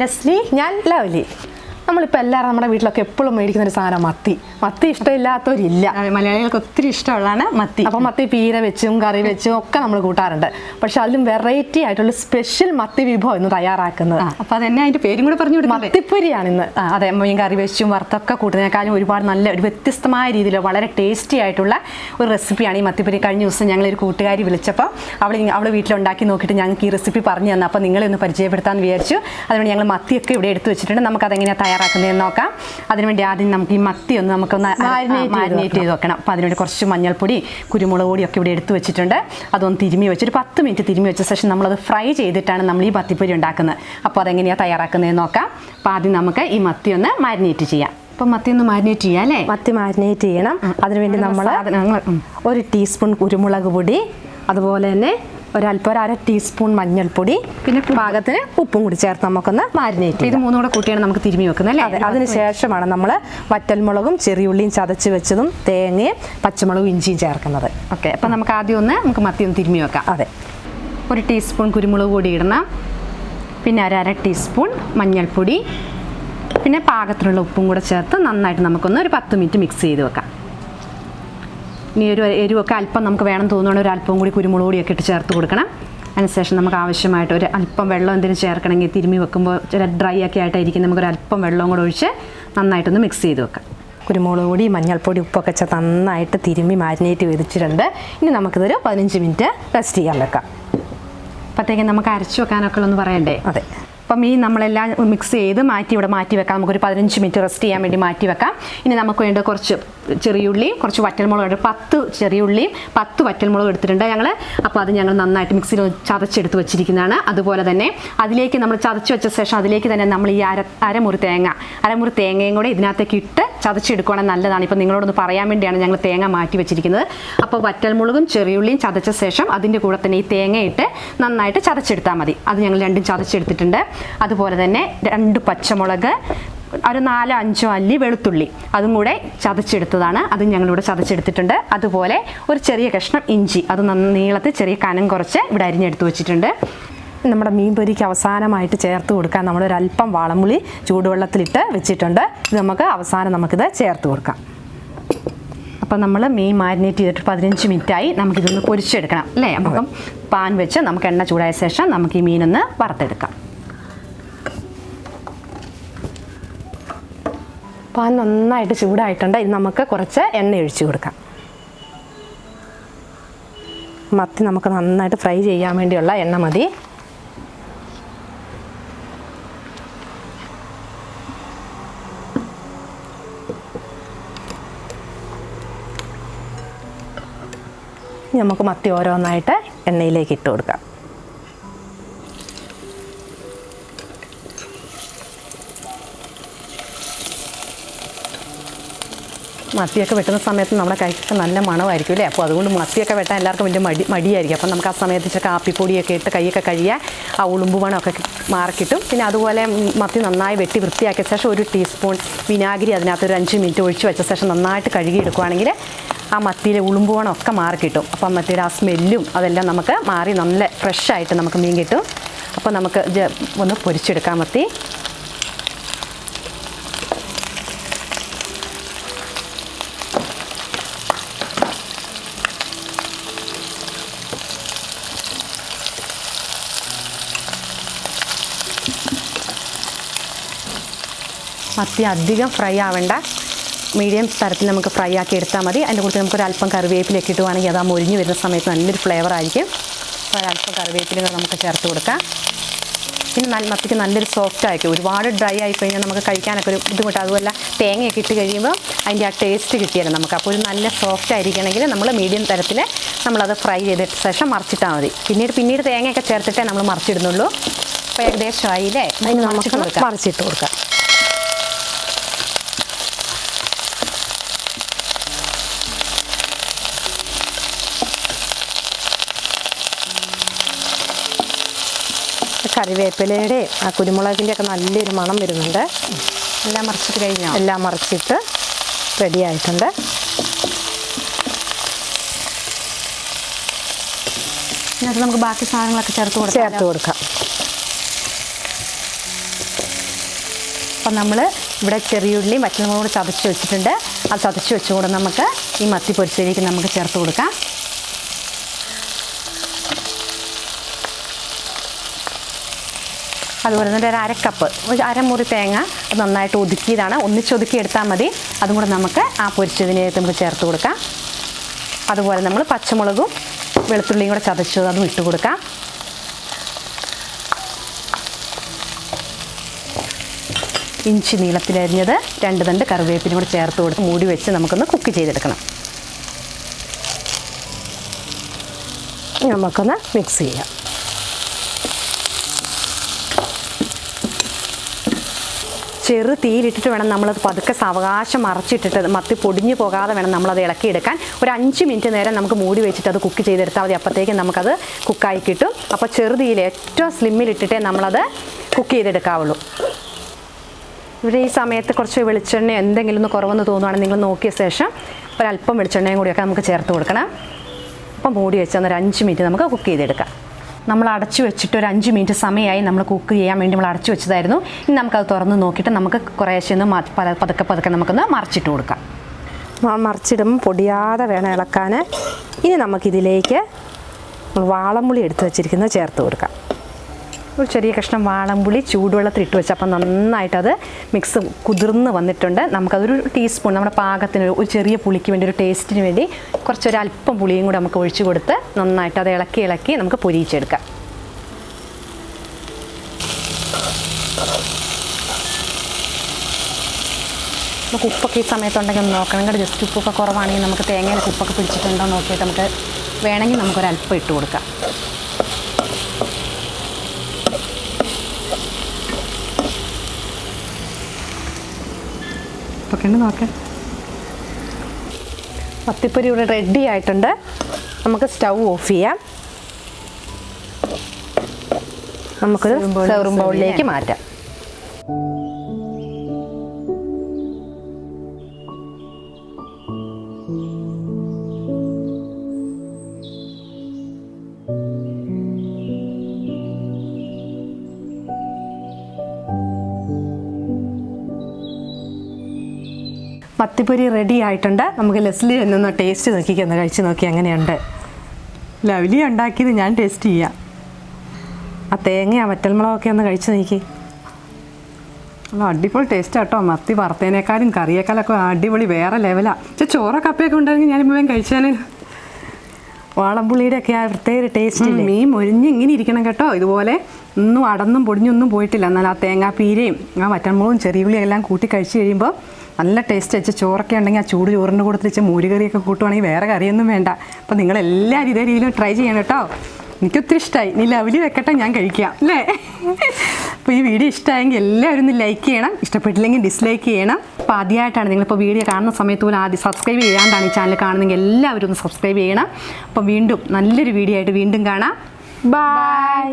Leslie. ഞാൻ lovely. നമ്മളിപ്പോൾ എല്ലാവരും നമ്മുടെ വീട്ടിലൊക്കെ എപ്പോഴും മേടിക്കുന്ന ഒരു സാധനം മത്തി. മത്തി ഇഷ്ടമില്ലാത്തവരില്ല. മലയാളികൾക്ക് ഒത്തിരി ഇഷ്ടമുള്ളതാണ് മത്തി. അപ്പം മത്തി പീര വെച്ചും കറി വെച്ചും ഒക്കെ നമ്മൾ കൂട്ടാറുണ്ട്. പക്ഷെ അതിലും വെറൈറ്റി ആയിട്ടുള്ള സ്പെഷ്യൽ മത്തി വിഭവം ഇന്ന് തയ്യാറാക്കുന്നത്. അപ്പോൾ അതന്നെ അതിൻ്റെ പേരും കൂടെ പറഞ്ഞു കൊടുക്കും. മത്തിപ്പൊരിയാണ് ഇന്ന്. അതെ, മീൻ കറി വെച്ചും വറുത്തൊക്കെ കൂട്ടുന്നതിനേക്കാളും ഒരുപാട് നല്ല ഒരു വ്യത്യസ്തമായ രീതിയിൽ വളരെ ടേസ്റ്റി ആയിട്ടുള്ള ഒരു റെസിപ്പിയാണ് ഈ മത്തിപ്പൊരി. കഴിഞ്ഞ ദിവസം ഞങ്ങളൊരു കൂട്ടുകാരി വിളിച്ചപ്പോൾ അവൾ വീട്ടിലുണ്ടാക്കി നോക്കിയിട്ട് ഞങ്ങൾക്ക് ഈ റെസിപ്പി പറഞ്ഞു തന്നു. അപ്പോൾ നിങ്ങളെ ഒന്ന് പരിചയപ്പെടുത്താമെന്ന് വിചാരിച്ചു. അതുകൊണ്ട് ഞങ്ങൾ മത്തിയൊക്കെ ഇവിടെ എടുത്ത് വെച്ചിട്ടുണ്ട്. നമുക്കതെങ്ങനെയാണ് തയ്യാറാക്കുന്നതെന്ന് നോക്കാം. അതിനുവേണ്ടി ആദ്യം നമുക്ക് ഈ മത്തി ഒന്ന് നമുക്കൊന്ന് മാരിനേറ്റ് ചെയ്ത് വെക്കണം. അപ്പോൾ അതിനുവേണ്ടി കുറച്ച് മഞ്ഞൾപ്പൊടി, കുരുമുളക് പൊടിയൊക്കെ ഇവിടെ എടുത്ത് വെച്ചിട്ടുണ്ട്. അതൊന്ന് തിരുമ്മി വെച്ച് ഒരു 10 മിനിറ്റ് തിരുമ്മി വെച്ച ശേഷം നമ്മളത് ഫ്രൈ ചെയ്തിട്ടാണ് നമ്മൾ ഈ മത്തിപ്പൊരി ഉണ്ടാക്കുന്നത്. അപ്പോൾ അതെങ്ങനെയാണ് തയ്യാറാക്കുന്നതെന്ന് നോക്കാം. അപ്പോൾ ആദ്യം നമുക്ക് ഈ മത്തി ഒന്ന് മാരിനേറ്റ് ചെയ്യാം. അപ്പം മത്തി ഒന്ന് മാരിനേറ്റ് ചെയ്യാം അല്ലേ? മത്തി മാരിനേറ്റ് ചെയ്യണം. അതിനുവേണ്ടി നമ്മൾ 1 ടീസ്പൂൺ കുരുമുളക് പൊടി, അതുപോലെ തന്നെ ഒരു 1/2 ടീസ്പൂൺ മഞ്ഞൾപ്പൊടി, പിന്നെ പാകത്തിന് ഉപ്പും കൂടി ചേർത്ത് നമുക്കൊന്ന് മാരിനേറ്റ് ചെയ്യും. ഇത് മൂന്നും കൂടെ കൂട്ടിയാണ് നമുക്ക് തിരുമ്മി വെക്കുന്നത് അല്ലേ? അതെ. അതിനുശേഷമാണ് നമ്മൾ വറ്റൽമുളകും ചെറിയുള്ളിയും ചതച്ച് വെച്ചതും തേങ്ങയും പച്ചമുളകും ഇഞ്ചിയും ചേർക്കുന്നത്. ഓക്കെ. അപ്പം നമുക്ക് ആദ്യം നമുക്ക് മത്തി ഒന്ന് തിരുമ്മി വെക്കാം. അതെ. 1 ടീസ്പൂൺ കുരുമുളക് പൊടി ഇടണം, പിന്നെ 1/2 ടീസ്പൂൺ മഞ്ഞൾപ്പൊടി, പിന്നെ പാകത്തിനുള്ള ഉപ്പും കൂടെ ചേർത്ത് നന്നായിട്ട് നമുക്കൊന്ന് ഒരു 10 മിനിറ്റ് മിക്സ് ചെയ്ത് വെക്കാം. ഇനി ഒരു എരിവൊക്കെ അല്പം നമുക്ക് വേണം തോന്നുകയാണെങ്കിൽ ഒരു അല്പം കൂടി കുരുമുളക് പൊടിയൊക്കെ ഇട്ട് ചേർത്ത് കൊടുക്കണം. അതിനുശേഷം നമുക്ക് ആവശ്യമായിട്ട് ഒരു അല്പം വെള്ളം എന്തെങ്കിലും ചേർക്കണമെങ്കിൽ തിരുമ്മി വെക്കുമ്പോൾ ഡ്രൈ ഒക്കെ ആയിട്ടായിരിക്കും. നമുക്കൊരു അല്പം വെള്ളവും കൂടെ ഒഴിച്ച് നന്നായിട്ടൊന്ന് മിക്സ് ചെയ്ത് വെക്കാം. കുരുമുളക് പൊടി, മഞ്ഞൾപ്പൊടി, ഉപ്പൊക്കെ ചേർത്ത് നന്നായിട്ട് തിരുമ്മി മാരിനേറ്റ് ചെയ്തിട്ടുണ്ട്. ഇനി നമുക്കിതൊരു 15 മിനിറ്റ് റെസ്റ്റ് ചെയ്യാൻ വെക്കാം. അപ്പോഴത്തേക്കും നമുക്ക് അരച്ചു വെക്കാനൊക്കെ ഒന്ന് പറയണ്ടേ? അതെ. അപ്പം ഈ നമ്മളെല്ലാം മിക്സ് ചെയ്ത് ഇവിടെ മാറ്റി വെക്കാം. നമുക്കൊരു 15 മിനിറ്റ് റെസ്റ്റ് ചെയ്യാൻ വേണ്ടി മാറ്റി വെക്കാം. ഇനി നമുക്ക് വേണ്ട കുറച്ച് ചെറിയുള്ളിയും കുറച്ച് വറ്റൽമുളക് 10 ചെറിയുള്ളിയും 10 വറ്റൽമുളക് എടുത്തിട്ടുണ്ട് ഞങ്ങൾ. അപ്പോൾ അത് ഞങ്ങൾ നന്നായിട്ട് മിക്സിയിൽ ചതച്ചെടുത്ത് വെച്ചിരിക്കുന്നതാണ്. അതുപോലെ തന്നെ അതിലേക്ക് നമ്മൾ ചതച്ച് വെച്ച ശേഷം അതിലേക്ക് തന്നെ നമ്മൾ ഈ അരമുറി തേങ്ങയും കൂടെ ഇതിനകത്തേക്ക് ഇട്ട് ചതച്ചെടുക്കുകയാണെങ്കിൽ നല്ലതാണ്. ഇപ്പം നിങ്ങളോടൊന്ന് പറയാൻ വേണ്ടിയാണ് ഞങ്ങൾ തേങ്ങ മാറ്റി വെച്ചിരിക്കുന്നത്. അപ്പോൾ വറ്റൽമുളകും ചെറിയുള്ളിയും ചതച്ച ശേഷം അതിൻ്റെ കൂടെ തന്നെ ഈ തേങ്ങ ഇട്ട് നന്നായിട്ട് ചതച്ചെടുത്താൽ മതി. അത് ഞങ്ങൾ രണ്ടും ചതച്ചെടുത്തിട്ടുണ്ട്. അതുപോലെ തന്നെ 2 പച്ചമുളക്, ഒരു 4-5 അല്ലി വെളുത്തുള്ളി അതും കൂടെ ചതച്ചെടുത്തതാണ്. അതും ഞങ്ങളിവിടെ ചതച്ചെടുത്തിട്ടുണ്ട്. അതുപോലെ ഒരു ചെറിയ കഷ്ണം ഇഞ്ചി, അത് നീളത്തിൽ ചെറിയ കനം കുറച്ച് ഇവിടെ അരിഞ്ഞെടുത്ത് വെച്ചിട്ടുണ്ട്. നമ്മുടെ മീൻ പൊരിക്ക് അവസാനമായിട്ട് ചേർത്ത് കൊടുക്കാൻ നമ്മളൊരല്പം വാളംപുളി ചൂടുവെള്ളത്തിലിട്ട് വെച്ചിട്ടുണ്ട്. ഇത് നമുക്കിത് ചേർത്ത് കൊടുക്കാം. അപ്പം നമ്മൾ മീൻ മാരിനേറ്റ് ചെയ്തിട്ട് 15 മിനിറ്റായി. നമുക്കിതൊന്ന് പൊരിച്ചെടുക്കണം അല്ലേ? അപ്പം പാൻ വെച്ച് നമുക്ക് എണ്ണ ചൂടായ ശേഷം നമുക്ക് ഈ മീനൊന്ന് വറുത്തെടുക്കാം. പാൻ നന്നായിട്ട് ചൂടായിട്ടുണ്ട്. ഇത് നമുക്ക് കുറച്ച് എണ്ണ ഒഴിച്ചു കൊടുക്കാം. മത്തി നമുക്ക് നന്നായിട്ട് ഫ്രൈ ചെയ്യാൻ വേണ്ടിയുള്ള എണ്ണ മതി. നമുക്ക് മത്തി ഓരോന്നായിട്ട് എണ്ണയിലേക്ക് ഇട്ട് കൊടുക്കാം. മത്തിയൊക്കെ വെട്ടുന്ന സമയത്ത് നമ്മുടെ കൈക്കൊക്കെ നല്ല മണമായിരിക്കും അല്ലേ? അപ്പോൾ അതുകൊണ്ട് മത്തിയൊക്കെ വെട്ടാൻ എല്ലാവർക്കും വലിയ മടിയായിരിക്കും. അപ്പം നമുക്ക് ആ സമയത്ത് ഇച്ചിരി കാപ്പിപ്പൊടിയൊക്കെ ഇട്ട് കൈയൊക്കെ കഴിയാൻ ആ ഉളുമ്പ് മണമൊക്കെ മാറിക്കിട്ടും. പിന്നെ അതുപോലെ മത്തി നന്നായി വെട്ടി വൃത്തിയാക്കിയ ശേഷം 1 ടീസ്പൂൺ വിനാഗിരി അതിനകത്ത് ഒരു 5 മിനിറ്റ് ഒഴിച്ച് വെച്ച ശേഷം നന്നായിട്ട് കഴുകിയെടുക്കുകയാണെങ്കിൽ ആ മത്തിയിലെ ഉളുമ്പ് മണമൊക്കെ മാറിക്കിട്ടും. അപ്പം മത്തിയുടെ ആ സ്മെല്ലും അതെല്ലാം നമുക്ക് മാറി നല്ല ഫ്രഷായിട്ട് നമുക്ക് മീൻ കിട്ടും. അപ്പോൾ നമുക്ക് ഒന്ന് പൊരിച്ചെടുക്കാം മത്തി. മത്തി അധികം ഫ്രൈ ആവേണ്ട, മീഡിയം തരത്തിൽ നമുക്ക് ഫ്രൈ ആക്കി എടുത്താൽ മതി. അതിൻ്റെ കൂടെ നമുക്കൊരു അല്പം കറിവേപ്പിലൊക്കെ ഇട്ടുവാണെങ്കിൽ അത് ആ മൊരിഞ്ഞ് വരുന്ന സമയത്ത് നല്ലൊരു ഫ്ലേവർ ആയിരിക്കും. അപ്പോൾ ഒരല്പം കറിവേപ്പില നമുക്ക് ചേർത്ത് കൊടുക്കാം. പിന്നെ മത്തിക്ക് നല്ലൊരു സോഫ്റ്റ് ആയിരിക്കും. ഒരുപാട് ഡ്രൈ ആയിക്കഴിഞ്ഞാൽ നമുക്ക് കഴിക്കാനൊക്കെ ഒരു ബുദ്ധിമുട്ട്. അതുപോലെ തേങ്ങയൊക്കെ ഇട്ട് കഴിയുമ്പോൾ അതിൻ്റെ ആ ടേസ്റ്റ് കിട്ടിയാലും നമുക്ക് അപ്പോൾ ഒരു നല്ല സോഫ്റ്റ് ആയിരിക്കണമെങ്കിൽ നമ്മൾ മീഡിയം തരത്തിൽ നമ്മളത് ഫ്രൈ ചെയ്തിട്ട് ശേഷം മറിച്ചിട്ടാൽ മതി. പിന്നീട് തേങ്ങയൊക്കെ ചേർത്തിട്ടേ നമ്മൾ മറിച്ചിടുന്നുള്ളൂ. അപ്പോൾ ഏകദേശം ആയില്ലേ? അതിന് നമുക്ക് മറിച്ചിട്ട് കൊടുക്കാം. കറിവേപ്പിലയുടെ ആ കുരുമുളകിൻ്റെ ഒക്കെ നല്ലൊരു മണം വരുന്നുണ്ട്. എല്ലാം മറിച്ചിട്ട് കഴിഞ്ഞോ? എല്ലാം മറിച്ചിട്ട് റെഡി ആയിട്ടുണ്ട്. എന്നിട്ട് നമുക്ക് ബാക്കി സാധനങ്ങളൊക്കെ ചേർത്ത് കൊടുക്കാം. അപ്പം നമ്മൾ ഇവിടെ ചെറിയുള്ളിയും വറ്റൽമുളകും ചതച്ച് വെച്ചിട്ടുണ്ട്. അത് ചതച്ച് വെച്ചുകൂടെ നമുക്ക് ഈ മത്തി പൊരിച്ചതിലേക്ക് നമുക്ക് ചേർത്ത് കൊടുക്കാം. അതുപോലെ തന്നെ ഒരു അരക്കപ്പ്, ഒരു അരമുറി തേങ്ങ അത് നന്നായിട്ട് ഒതുക്കിയതാണ്, ഒന്നിച്ചൊതുക്കി എടുത്താൽ മതി. അതും കൂടെ നമുക്ക് ആ പൊരിച്ചതിനകത്ത് നമുക്ക് ചേർത്ത് കൊടുക്കാം. അതുപോലെ നമ്മൾ പച്ചമുളകും വെളുത്തുള്ളിയും കൂടെ ചതച്ചത് അതും ഇട്ട് കൊടുക്കാം. ഇഞ്ചി നീളത്തിലരിഞ്ഞത് 2 തണ്ട് കറിവേപ്പിനും കൂടെ ചേർത്ത് കൊടുത്ത് മൂടി വെച്ച് നമുക്കൊന്ന് കുക്ക് ചെയ്തെടുക്കണം. നമുക്കൊന്ന് മിക്സ് ചെയ്യാം. ചെറു തീയിലിട്ടിട്ട് വേണം നമ്മളത് പതുക്കെ സാവകാശം മറച്ചിട്ടിട്ട് മത്തി പൊടിഞ്ഞു പോകാതെ വേണം നമ്മളത് ഇളക്കിയെടുക്കാൻ. ഒരു 5 മിനിറ്റ് നേരം നമുക്ക് മൂടി വെച്ചിട്ട് അത് കുക്ക് ചെയ്തെടുത്താൽ മതി. അപ്പോഴത്തേക്കും നമുക്കത് കുക്കായി കിട്ടും. അപ്പോൾ ചെറുതീയിൽ ഏറ്റവും സ്ലിമ്മിലിട്ടിട്ടേ നമ്മളത് കുക്ക് ചെയ്തെടുക്കാവുള്ളൂ. ഇവിടെ ഈ സമയത്ത് കുറച്ച് വെളിച്ചെണ്ണ എന്തെങ്കിലും ഒന്ന് കുറവെന്ന് തോന്നുവാണെങ്കിൽ നിങ്ങൾ നോക്കിയ ശേഷം ഒരല്പം വെളിച്ചെണ്ണയും കൂടിയൊക്കെ നമുക്ക് ചേർത്ത് കൊടുക്കണം. അപ്പം മൂടി വെച്ച് ഒരു 5 മിനിറ്റ് നമുക്ക് കുക്ക് ചെയ്തെടുക്കാം. നമ്മൾ അടച്ചു വെച്ചിട്ട് ഒരു 5 മിനിറ്റ് സമയമായി നമ്മൾ കുക്ക് ചെയ്യാൻ വേണ്ടി നമ്മൾ അടച്ചു വെച്ചതായിരുന്നു. ഇനി നമുക്കത് തുറന്ന് നോക്കിയിട്ട് നമുക്ക് കുറേശ്ശെ ഒന്ന് പതുക്കെ നമുക്കൊന്ന് മറിച്ചിട്ട് കൊടുക്കാം. മറിച്ചിടുമ്പോൾ പൊടിയാതെ വേണം ഇളക്കാൻ. ഇനി നമുക്കിതിലേക്ക് വാളംപുളി എടുത്ത് വെച്ചിരിക്കുന്നത് ചേർത്ത് കൊടുക്കാം. ഒരു ചെറിയ കഷ്ണം വാളംപുളി ചൂടുവെള്ളത്തിൽ ഇട്ട് വെച്ച് അപ്പം നന്നായിട്ടത് മിക്സ് കുതിർന്ന് വന്നിട്ടുണ്ട്. നമുക്കതൊരു ടീസ്പൂൺ നമ്മുടെ പാകത്തിന് ഒരു ചെറിയ പുളിക്ക് വേണ്ടി ഒരു ടേസ്റ്റിന് വേണ്ടി കുറച്ചൊരല്പം പുളിയും കൂടെ നമുക്ക് ഒഴിച്ച് കൊടുത്ത് നന്നായിട്ട് അത് ഇളക്കി നമുക്ക് പൊരിച്ചെടുക്കാം. നമുക്ക് ഉപ്പൊക്കെ ഈ സമയത്തുണ്ടെങ്കിൽ ഒന്ന് നോക്കണം. കേട്ടോ, ജസ്റ്റ് ഉപ്പൊക്കെ കുറവാണെങ്കിൽ നമുക്ക് തേങ്ങയിലൊക്കെ ഉപ്പൊക്കെ പിടിച്ചിട്ടുണ്ടോ നോക്കിയിട്ട് നമുക്ക് വേണമെങ്കിൽ നമുക്കൊരല്പം ഇട്ട് കൊടുക്കാം. നോക്കാം. മത്തിപ്പൊരി ഇവിടെ റെഡി ആയിട്ടുണ്ട്. നമുക്ക് സ്റ്റൗ ഓഫ് ചെയ്യാം. നമുക്കൊരു സെർവിംഗ് ബൗളിലേക്ക് മാറ്റാം. മത്തിപ്പൊരി റെഡി ആയിട്ടുണ്ട്. നമുക്ക് ലെസ്ലി എന്നൊന്ന് ടേസ്റ്റ് നോക്കിക്കൊന്ന് കഴിച്ച് നോക്കി എങ്ങനെയുണ്ട്. ലവ്ലി ഉണ്ടാക്കിയത് ഞാൻ ടേസ്റ്റ് ചെയ്യാം. ആ തേങ്ങ വറ്റൽമുളകൊക്കെ ഒന്ന് കഴിച്ച് നോക്കി. അടിപൊളി ടേസ്റ്റ് കേട്ടോ. മത്തി വറുത്തതിനേക്കാളും കറിയേക്കാളൊക്കെ അടിപൊളി വേറെ ലെവലാണ്. പക്ഷേ ചോറ കപ്പയൊക്കെ ഉണ്ടായിരുന്നെങ്കിൽ ഞാനിപ്പോൾ കഴിച്ചാൽ. വാളംപുളിയുടെ ഒക്കെ ആ പ്രത്യേക ടേസ്റ്റ്. മീൻ മൊരിഞ്ഞ് ഇങ്ങനെ ഇരിക്കണം കേട്ടോ. ഇതുപോലെ ഒന്നും അടന്നും പൊടിഞ്ഞൊന്നും പോയിട്ടില്ല. എന്നാൽ ആ തേങ്ങാപ്പീരയും ആ വറ്റൽമുളകും ചെറിയുള്ളിയും എല്ലാം കൂട്ടി കഴിച്ച് കഴിയുമ്പോൾ നല്ല ടേസ്റ്റ്. വെച്ച് ചോറൊക്കെ ഉണ്ടെങ്കിൽ ആ ചൂട് ചോറിൻ്റെ കൂടെ വെച്ച് മോരുകറിയൊക്കെ കൂട്ടുവാണെങ്കിൽ വേറെ കറിയൊന്നും വേണ്ട. അപ്പോൾ നിങ്ങളെല്ലാവരും ഇതേ രീതിയിലും ട്രൈ ചെയ്യണം കേട്ടോ. എനിക്കൊത്തിരി ഇഷ്ടമായി. നീ ലവ്ലി വെക്കട്ടെ, ഞാൻ കഴിക്കാം അല്ലേ. അപ്പോൾ ഈ വീഡിയോ ഇഷ്ടമായെങ്കിൽ എല്ലാവരും ഒന്ന് ലൈക്ക് ചെയ്യണം. ഇഷ്ടപ്പെട്ടില്ലെങ്കിൽ ഡിസ്ലൈക്ക് ചെയ്യണം. അപ്പോൾ ആദ്യമായിട്ടാണ് നിങ്ങളിപ്പോൾ വീഡിയോ കാണുന്ന സമയത്ത് പോലും ആദ്യം സബ്സ്ക്രൈബ് ചെയ്യാണ്ടാണ് ഈ ചാനൽ കാണുന്നെങ്കിൽ എല്ലാവരും ഒന്ന് സബ്സ്ക്രൈബ് ചെയ്യണം. അപ്പോൾ വീണ്ടും നല്ലൊരു വീഡിയോ ആയിട്ട് വീണ്ടും കാണാം. ബൈ.